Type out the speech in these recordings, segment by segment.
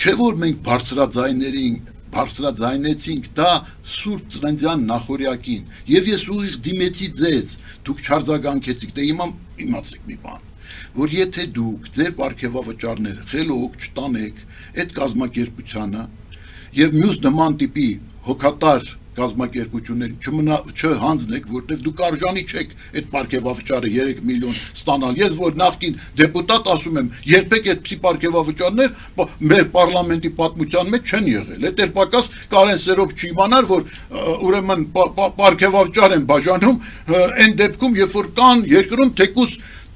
Չէ որ մենք բարձրաձայնեցինք դա Սուրբ Ծննդյան նախօրյակին, եւ ես ուղիղ դիմեցի ձեզ, դուք չարձագանքեցիք, դե իմացեք մի բան, որ եթե դուք ձեր պարգևավճարները խելոք չտանեք այդ կազմակերպությանը եւ մյուս նման տիպի հոգատար կազմակերպություններին չհանձնեք, որտեղ դուք արժանի չեք այդ պարգևավճարը 3 միլիոն ստանալ։ Ես որ նախկին դեպուտատ ասում եմ, երբեք այդպիսի պարգևավճարներ մեր պարլամենտի պատմության մեջ չեն եղել։ Այդ էլ պակաս Կարեն Սերոբ չիմանար, որ ուրեմն պարգևավճար են բաժանում այն դեպքում, երբ որ կան երկրում թեկուզ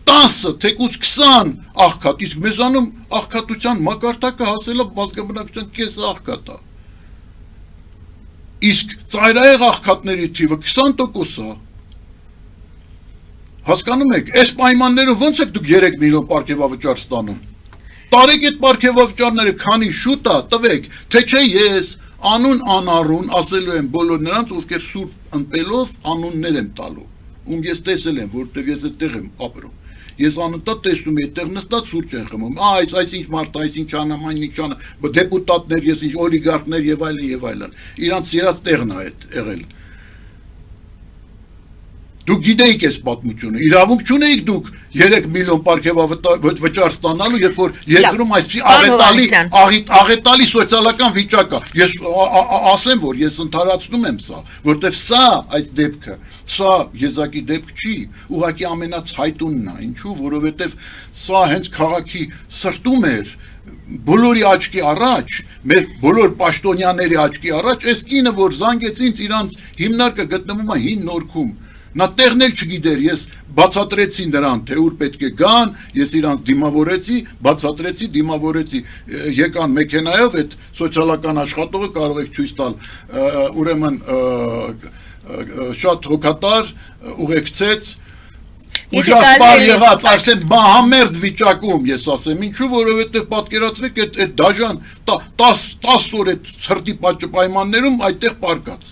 10, թեկուզ 20 աղքատ, իսկ մեզանում աղքատության մակարդակը հասել է բազմաբնակության կես աղքատա։ Իսկ ծայրահեղ աղքատների թիվը 20% է։ Հասկանում եք, այս պայմաններով ոնց եք դուք 3 միլիոն պարգևավճար ստանում։ Տարեք այդ պարգևավճարները քանի շուտ է, տվեք, թե չէ ես անուն անառուն ասելու եմ բոլոր նրանց, ովքեր սուրբ ընպելով անուններ եմ տալու։ Ում ես տեսել եմ, որտեղ ես այդտեղ եմ ապրում։ Ես անընդհատ տեսնում եմ, այդտեղ նստած սուրճ են խմում։ Այս ինչ մարդ, այս ինչ անաման, ինչ ան, դեպուտատներ, ես ինչ օլիգարխներ եւ այլն։ Իրանց սիրած տեղն է այդ եղել։ Դուք գիտեիք այս պատմությունը, իրավունք չունեիք դուք 3 միլիոն պարգևավճար ստանալու, երբ որ երկրում այսպիսի աղետալի սոցիալական վիճակ է։ Ես ասեմ, որ ես ընդհանրացնում եմ սա, որտեղ սա այս դեպքը, սա եզակի դեպք չի, ուղղակի ամենացայտունն է, ինչու, որովհետև սա հենց քաղաքի սրտում էր, բոլորի աչքի առաջ, մեր բոլոր պաշտոնյաների աչքի առաջ, այս կինը, որ զանգեց ինձ իրանց հիմնարկը գտնվում է հին Նորքում, նա տեղն էլ չգիտեր, ես բացատրեցի նրան, թե ուր պետք է գան, ես իրանց դիմավորեցի, դիմավորեցի, եկան մեքենայով, այդ սոցիալական աշխատողը կարող եք ցույց տալ, ուրեմն շատ հոգատար, ուղեկցեց, ուժասպար եղած, այսեն մահամերձ վիճակում, ես ասեմ, ինչու, որովհետև պատկերացրեք այդ դաժան 10 օր այդ ցրտի պայմաններում այդտեղ պարկած։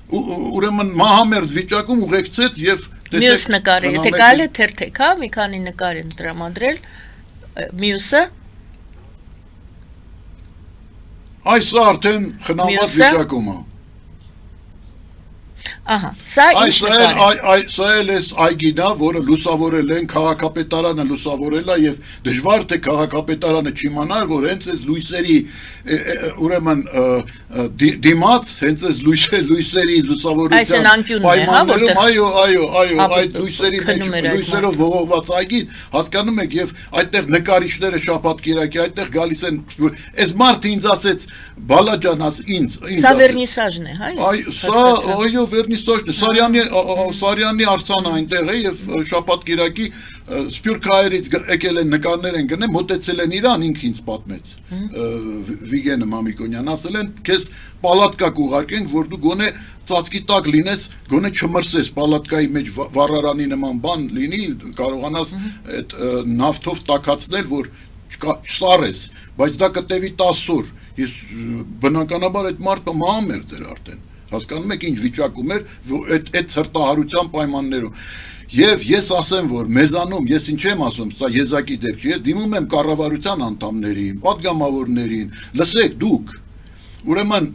Ուրեմն մահամերձ վիճակում ուղեկցեց եւ մյուս նկարը, եթե կարելի է թերթեք, հա, մի քանի նկար եմ տրամադրել, մյուսը այս արդեն խնամված վիճակում է։ Ահա, սա ինչ նկար է։ Սա էլ էս այգին է, որը լուսավորել են, քաղաքապետարանը լուսավորել է եւ դժվար թե քաղաքապետարանը չիմանար, որ հենց այս լույսերի ուրեմն դիմաց, հենց այս լույսերի լուսավորության պայմաններում, այո, այդ լույսերի մեջ լույսերով ողողված այգին, հասկանում եք, եւ այդտեղ նկարիչները շաբաթ կիրակի այդտեղ գալիս են, այս մարդը ինձ ասեց, բալաջան ինձ սա վերնիսաժն է, հա։ Այո, վերնիսաժն է, Սարյանի արձանը այնտեղ է եւ շաբաթ կիրակի Սփյուռք հայերից եկել են նկարներ են գնել, մոտեցել են իրան, ինքը ինձ պատմեց Վիգենը Մամիկոնյան, ասել են քեզ պալատկա կուղարկենք, որ դու գոնե ծածկի տակ լինես, գոնե չմրսես, պալատկայի մեջ վառարանի նման բան լինի, կարողանաս այդ նավթով տաքացնել, որ չսառես, բայց դա կտևի 10 օր։ Ես բնականաբար այդ մարդը մահամերձ էր արդեն, հասկանում եք ինչ վիճակում էր այդ ցրտահարության պայմաններում։ Եվ ես ասեմ, որ մեզանում, ես ինչ եմ ասում, սա եզակի դեպք չի, ես դիմում եմ կառավարության անդամներին, պատգամավորներին, լսեք դուք, ուրեմն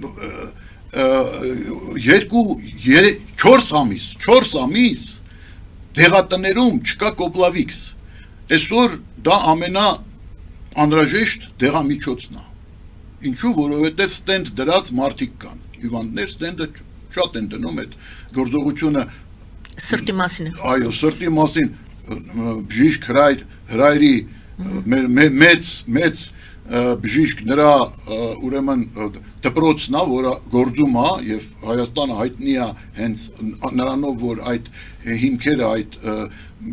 4 ամիս դեղատներում չկա կոպլավիքս, այսօր դա ամենաանհրաժեշտ դեղամիջոցն է, ինչու, որովհետև ստենդ դրած մարդիկ կան, հիվանդներ ստենդը շատ են դնում այդ գործողությունը Սրտի մասին է։ Այո, սրտի մասին բժիշկ հրայրի մեծ բժիշկ նրա ուրեմն դպրոցն է, որը գործում է եւ Հայաստանը հայտնի է հենց նրանով, որ այդ հիմքերը այդ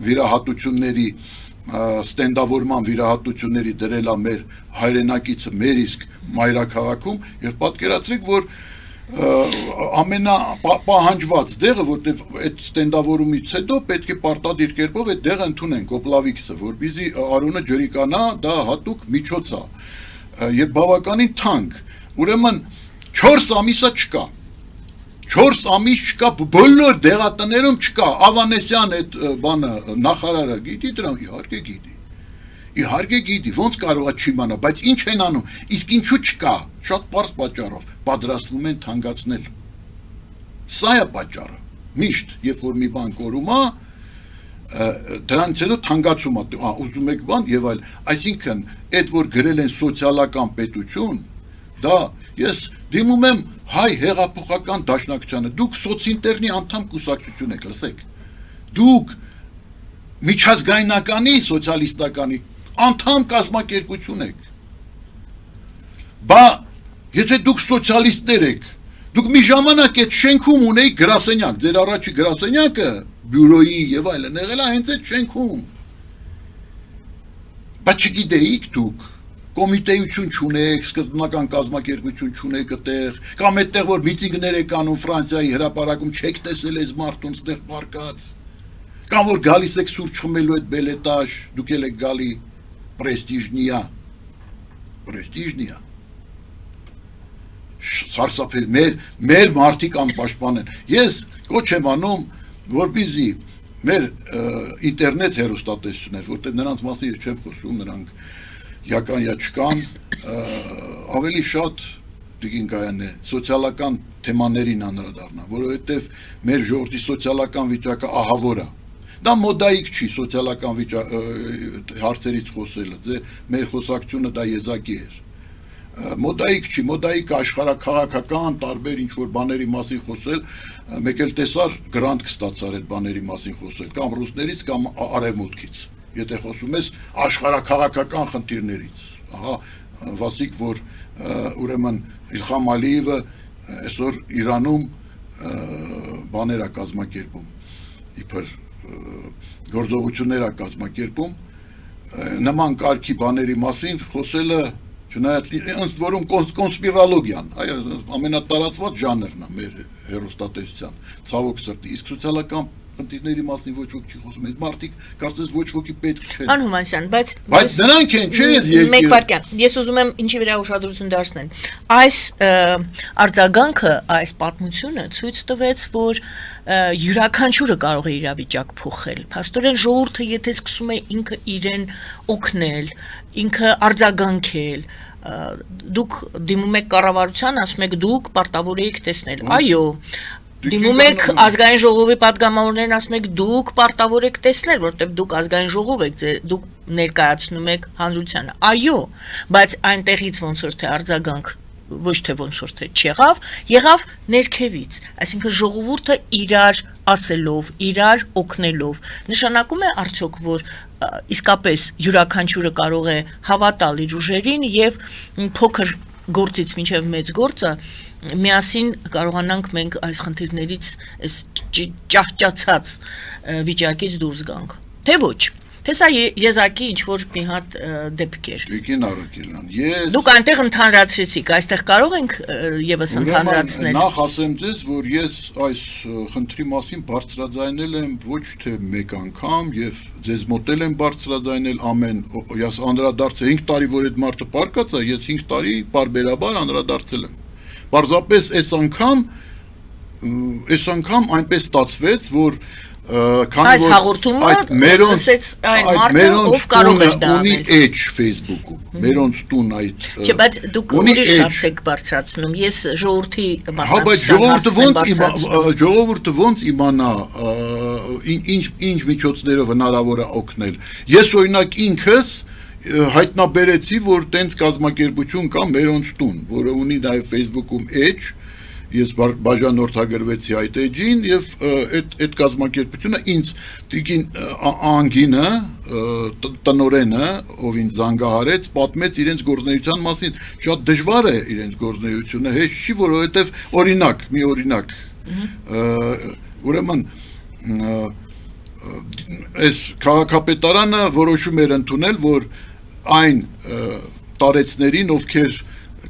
վիրահատությունների ստենդավորման վիրահատությունների դրել է մեր հայրենակիցը, մեր իսկ մայրաքաղաքում եւ պատկերացրեք, որ ամենապահանջված դեղը, որտեղ այդ ստենդավորումից հետո պետք է պարտադիր կերպով այդ դեղը ընդունեն կոպլավիքսը, որպեսզի արունը ջրիկանա, դա հատուկ միջոց է եւ բավականին թանկ։ Ուրեմն 4 ամիսը չկա։ 4 ամիս չկա, բոլոր դեղատներում չկա։ Ավանեսյան այդ բանը նախարարը գիտի դրան, իհարկե գիտի։ իհարկե գիտի, ոնց կարող է չիմանա, բայց ինչ են անում, իսկ ինչու չկա, շատ պարզ պատճառով, պատրաստվում են թանկացնել։ Սա է պատճառը, միշտ, երբ որ մի բան կորում է, դրանից հետո թանկացում է, ուզում եք բան եւ այլ, այսինքն, այդ որ գրել են սոցիալական պետություն, դա ես դիմում եմ հայ հեղափոխական դաշնակցությանը, դուք սոցինտերնի անդամ կուսակցություն եք, լսեք, դուք միջազգայնականի սոցիալիստականի անդամ կազմակերպություն եք, բա եթե դուք սոցիալիստներ եք, դուք մի ժամանակ այդ շենքում ունեիք գրասենյակ, ձեր առաջի գրասենյակը բյուրոյի եւ այլն եղել է հենց այդ շենքում, բայց չգիտեիք դուք կոմիտեություն չունեք, սկզբնական կազմակերպություն չունեք այդտեղ, կամ այդտեղ որ միտինգներ եք անում Ֆրանսիայի հրապարակում չեք տեսել այս մարդուն ստեղ պարկած, կամ որ գալիս եք սուրճ խմելու այդ բելետաժ, դուք եք գալի պրեստիժնիա, սարսափել, մեր մարդիկ անպաշտպան են, ես կոչ եմ անում, որպեսզի մեր ինտերնետ հեռուստատեսություններ, որտեղ նրանց մասին չեմ խոսում, նրանք յական یا չկան, ավելի շատ դիգին կայան է, սոցիալական թեմաներին անդրադառնա, որովհետև մեր ժողովրդի սոցիալական վիճակը ահավոր է, դա մոդայիկ չի սոցիալական հարցերից խոսելը, մեր խոսակցությունը դա եզակի էր, մոդայիկ չի, մոդայիկ աշխարհաքաղաքական տարբեր ինչ-որ բաների մասին խոսել, մեկ էլ տեսար գրանտ կստացար այդ բաների մասին խոսել, կամ ռուսներից, կամ արևմուտքից, եթե խոսում ես աշխարհաքաղաքական խնդիրներից, ահա, վասիկ, որ ուրեմն Իլխամ Ալիևը այսօր Իրանում բաներ է կազմակերպում, իբր գործողություններ է կազմակերպում, նման կարգի բաների մասին խոսելը Չնայած ըստ որում կոնսպիրոլոգիան, ամենատարածված ժանրն է մեր հեռուստատեսության, ցավոք սրտի, իսկ սոցիալական խնդիրների մասին ոչ ոք չի խոսում, այս մարդիկ կարծես ոչ ոքի պետք չեն։ Անհումանյան, բայց նրանք են, չէ՞ ես երկիր։ Մեկ վարքյան, ես ուզում եմ ինչի վրա ուշադրություն դարձնել։ Այս արձագանքը, այս պատմությունը ցույց տվեց, որ յուրաքանչյուրը կարող է իրավիճակ փոխել։ Փաստորեն ժողովուրդը եթե սկսում է ինքը իրեն օգնել, ինքը արձագանքել, դուք դիմում եք կառավարության, ասում եք դուք պարտավոր եք տեսնել։ Այո, դիմում եք ազգային ժողովի պատգամավորներին, ասում եք դուք պարտավոր եք տեսնել, որտեղ դուք ազգային ժողով եք, դուք ներկայացնում եք հանրությանը։ Այո, բայց այնտեղից ոնց որ թե արձագանք ոչ թե ոնց որ թե չեղավ, եղավ ներքևից, այսինքն ժողովուրդը իրար ասելով, իրար օգնելով, նշանակում է արդյոք, որ իսկապես յուրաքանչյուրը կարող է հավատալ իր ուժերին եւ փոքր գործից մինչեւ մեծ գործը միասին կարողանանք մենք այս խնդիրներից այս ճահճացած վիճակից դուրս գանք, թե ոչ, թե սա եզակի ինչ-որ մի հատ դեպք էր։ Տիկին Արաքելյան, ես Դուք այնտեղ ընդհանրացրեցիք, այստեղ կարող ենք եւս ընդհանրացնել։ Նախ ասեմ ձեզ, որ ես այս խնդրի մասին բարձրաձայնել եմ ոչ թե մեկ անգամ եւ ձեզ մոտել եմ բարձրաձայնել ամեն, ես անդրադարձել 5 տարի, որ այդ մարդը պարկած է, ես 5 տարի բարբերաբար անդրադարձել եմ։ Պարզապես այս անգամ այնպես ստացվեց, որ Այս հաղորդումը ասեց այն մարդը, ով կարող էր դա ունի edge Facebook-ում, մերոնց տուն այդ Չէ, բայց դուք ուրիշ հարց եք բարձրացնում, ես ժողովրդի ժողովուրդը ոնց իմանա ինչ միջոցներով հնարավոր է օգնել։ Ես օրինակ ինքս հայտնաբերեցի, որ տենց կազմակերպություն կա մերոնց տուն, որը ունի նաև Facebook-ում edge Ես բաժանորդագրվեցի այդ էջին և այդ կազմակերպությունը ինձ տիկին անգինը, տնորենը, ով ինձ զանգահարեց, պատմեց իրենց գործնեության մասին, շատ դժվար է իրենց գործնեությունը, հեշտ չի, որովհետև օրինակ, մի օրինակ, ուրեմն այս քաղաքապետարանը որոշում էր ընդունել, որ այն տարեցներին, ովքեր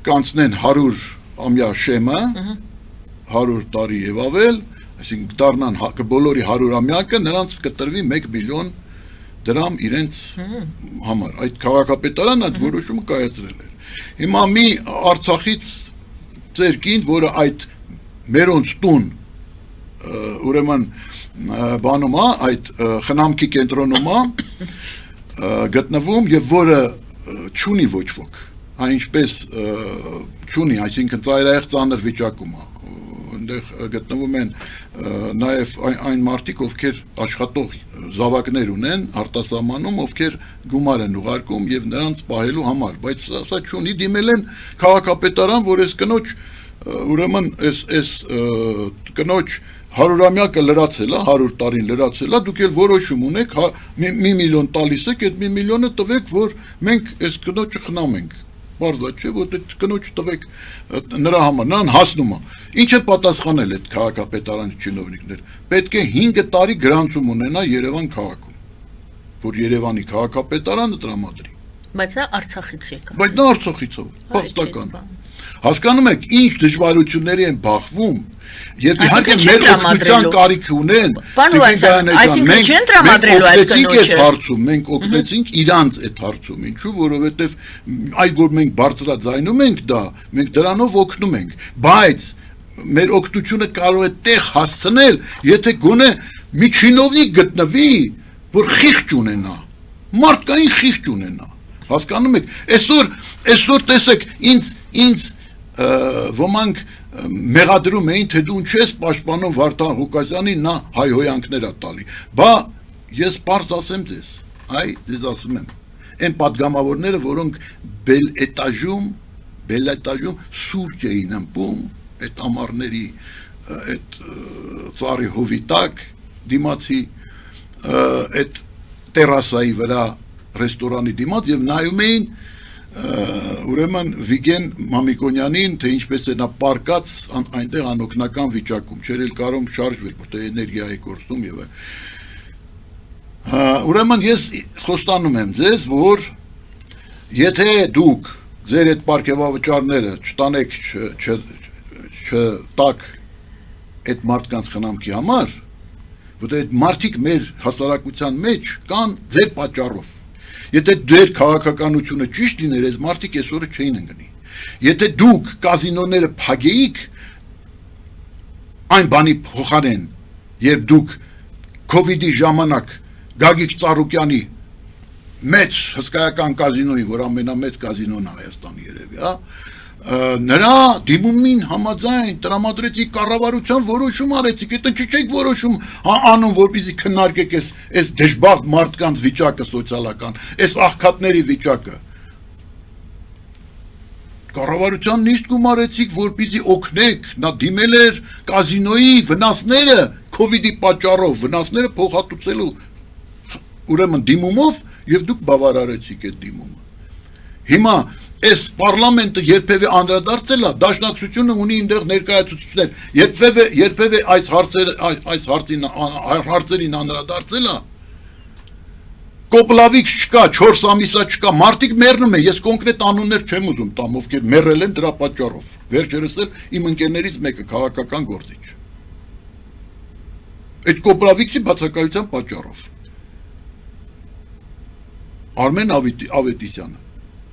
կանցնեն 100 ամյա շեմը, 100 տարի եւ ավել, այսինքն դառնան բոլորի 100-ամյակը, նրանց կտրվի 1 միլիոն դրամ իրենց համար։ Այդ քաղաքապետարանը այդ որոշումը կայացրել էր։ Հիմա մի Արցախից ծեր կին, որը այդ մերոնց տուն, ուրեմն բանում է, այդ խնամքի կենտրոնում է, գտնվում եւ որը չունի ոչ ոք, այնպես չունի, այսինքն ծայրահեղ ծանր վիճակում է, այնտեղ գտնվում են նաեւ այն մարդիկ, ովքեր աշխատող զավակներ ունեն արտասահմանում, ովքեր գումար են ուղարկում եւ նրանց պահելու համար, բայց սա չունի, դիմել են քաղաքապետարան, որ այս կնոջ ուրեմն այս կնոջ 100-ամյակը լրացել է, 100 տարին լրացել է, դուք էլ որոշում ունեք, 1 միլիոն տալիս եք, այդ 1 միլիոնը տվեք, որ մենք այս կնոջը խնամենք։ Բարձր չէ, որ այդ կնոջ տվեք նրա համար, նրան հասնում է։ Ինչ է պատասխանել այդ քաղաքապետարանի չինովնիկներ։ Պետք է 5 տարի գրանցում ունենա Երևան քաղաքում, որ Երևանի քաղաքապետարանը տրամադրի։ Բայց նա Արցախից եկա։ Բայց նա Արցախից է, պատմական։ Հասկանում եք, ինչ դժվարությունների են բախվում, եւ իհարկե մեր օգնության կարիք ունեն, այսինքն չեն տրամադրելու այդ կնոջը։ Մենք օգնեցինք իրանց այդ հարցում, ինչու, որովհետեւ այդ որ մենք բարձրաձայնում ենք դա, մենք դրանով օգնում ենք, բայց մեր օգնությունը կարող է տեղ հասցնել, եթե գոնե մի չինովնիկ գտնվի, որ խիղճ ունենա, մարդկային խիղճ ունենա։ Հասկանում եք, այսօր տեսեք, ինձ ոմանք մեղադրում էին, թե դու ինչ ես պաշտպանում Վարդան Ղուկասյանին, նա հայհոյանքներ է տալի։ Բա ես բարձ ասեմ ձեզ, ձեզ ասում եմ, այն պատգամավորները, որոնք բելետաժում սուրճ էին ըմպում, այդ ամառների, այդ ծառի հովի տակ, դիմացի, այդ տերասայի վրա ռեստորանի դիմաց եւ նայում էին ուրեմն Վիգեն Մամիկոնյանին, թե ինչպես է նա պարկած այնտեղ անօգնական վիճակում, չէր էլ կարող շարժվել, որտեղ էներգիա է կորցնում եւ ուրեմն ես խոստանում եմ ձեզ, որ եթե դուք ձեր այդ պարգևավճարները չտանեք, չտակ այդ մարդկանց խնամքի համար, որտեղ այդ մարդիկ մեր հասարակության մեջ կան ձեր պատճառով։ Եթե դեր քաղաքականությունը ճիշտ լիներ, այս մարդիկ այսօրը չէին ընկնի։ Եթե դուք կազինոները փակեիք այն բանի փոխարեն, երբ դուք COVID-ի ժամանակ Գագիկ Ծառուկյանի մեծ հսկայական կազինոյի, որ ամենամեծ կազինոն է Հայաստանի երևի, նրա դիմումին համաձայն տրամադրեցիք կառավարության որոշում արեցիք, այդ ինչի չեք որոշում անում, որպեսզի քննարկեք այս դժբախտ մարդկանց վիճակը սոցիալական, այս աղքատների վիճակը։ Կառավարության նիստ գումարեցիք, որպեսզի օգնեք, նա դիմել էր կազինոյի վնասները COVID-ի պատճառով, վնասները փոխհատուցելու ուրեմն դիմումով եւ դուք բավարարեցիք այդ դիմումը։ Հիմա այս պարլամենտը երբևէ անդրադարձել է, դաշնակցությունը ունի այնտեղ ներկայացուցիչներ, երբևէ այս հարցերին անդրադարձել է, կոպլավիկ չկա, 4 ամիսա չկա, մարդիկ մեռնում են, ես կոնկրետ անուններ չեմ ուզում տամ, ովքեր մեռել են դրա պատճառով, վերջերս էլ իմ ընկերներից մեկը քաղաքական գործիչ, այդ կոպլավիկի բացակայության պատճառով, Արմեն Ավետիսյանը,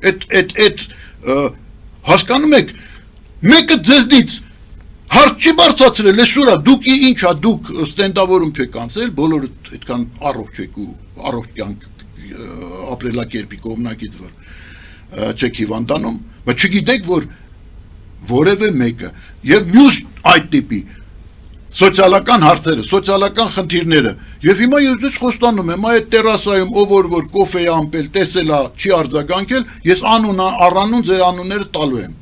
այդ հասկանում եք, մեկը ձեզնից հարց չի բարձրացրել, այսօր դուք ինչա, դուք ստենդավորում չեք անցել, բոլորը այդքան առողջ եք ու առողջ կյանք ապրելակերպի կողմնակից որ չեք հիվանդանում, բայց չգիտեք, որ որևէ մեկը եւ մյուս այդ տիպի սոցիալական հարցերը, սոցիալական խնդիրները եւ հիմա ես դες խոստանում եմ այդ տերասայում ով որ կոֆե է ամպել, տեսել է, չի արձագանքել, ես առանուն ձեր անունները տալու եմ։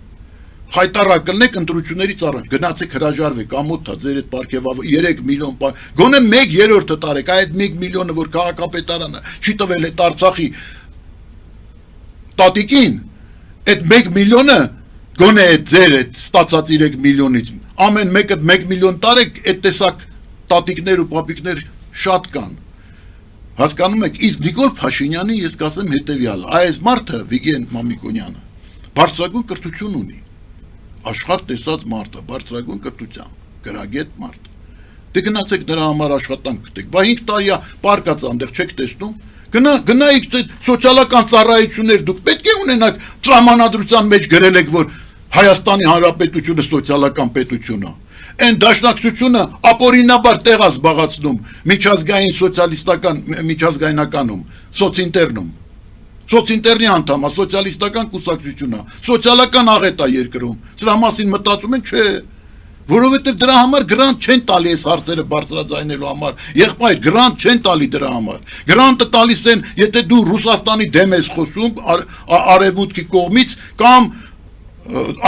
Խայտարակ կլնեք ընտրություններից առաջ, գնացեք հրաժարվեք, ամոթա ձեր այդ պարգևը 3 միլիոն, գոնե 1/3-ը տարեք, այդ 1 միլիոնը որ քաղաքապետարանը չի տվել այդ Արցախի տատիկին, այդ 1 միլիոնը գոնե այդ ձեր այդ ստացած 3 միլիոնից ամեն մեկը 1 միլիոն տարեք, այդ տեսակ տատիկներ ու պապիկներ շատ կան։ Հասկանում եք, իսկ Նիկոլ Փաշինյանի ես կասեմ հետևյալը, այս մարդը Վիգեն Մամիկոնյանը բարձրագույն կրթություն ունի, աշխարհ տեսած մարդ է, բարձրագույն կրթությամբ, գրագետ մարդ։ Դե գնացեք նրա համար աշխատանք գտեք, բա 5 տարի է պարկած այնտեղ չեք տեսնում, գնայիք սոցիալական ծառայություններ դուք պետք է ունենաք, տրամանադրության մեջ գրել եք, որ Հայաստանի Հանրապետությունը սոցիալական պետություն է։ Այն դաշնակցությունը ապօրինաբար տեղ է զբաղացնում միջազգային սոցիալիստական միջազգայնականում, սոցինտերնում։ Սոցինտերնի անդամ է, սոցիալիստական կուսակցությունն է, սոցիալական աղետ է երկրում։ Սրա մասին մտածում են, չէ, որովհետև դրա համար գրանտ չեն տալի այս հարցերը բարձրաձայնելու համար։ Եղբայր, գրանտ չեն տալի դրա համար։ Գրանտը տալիս են, եթե դու Ռուսաստանի դեմ ես խոսում, արևմուտքի կողմից կամ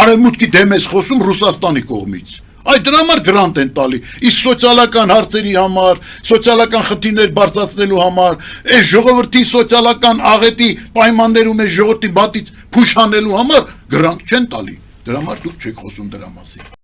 արևմուտքի դեմ ես խոսում Ռուսաստանի կողմից։ Այդ դրա համար գրանտ են տալի, իսկ սոցիալական հարցերի համար, սոցիալական խնդիրներ բարձրացնելու համար, այս ժողովրդի սոցիալական աղետի պայմաններում այս ժողովրդի բատից փուշ անելու համար գրանտ չեն տալի։ Դրա համար դուք չեք խոսում դրա մասին։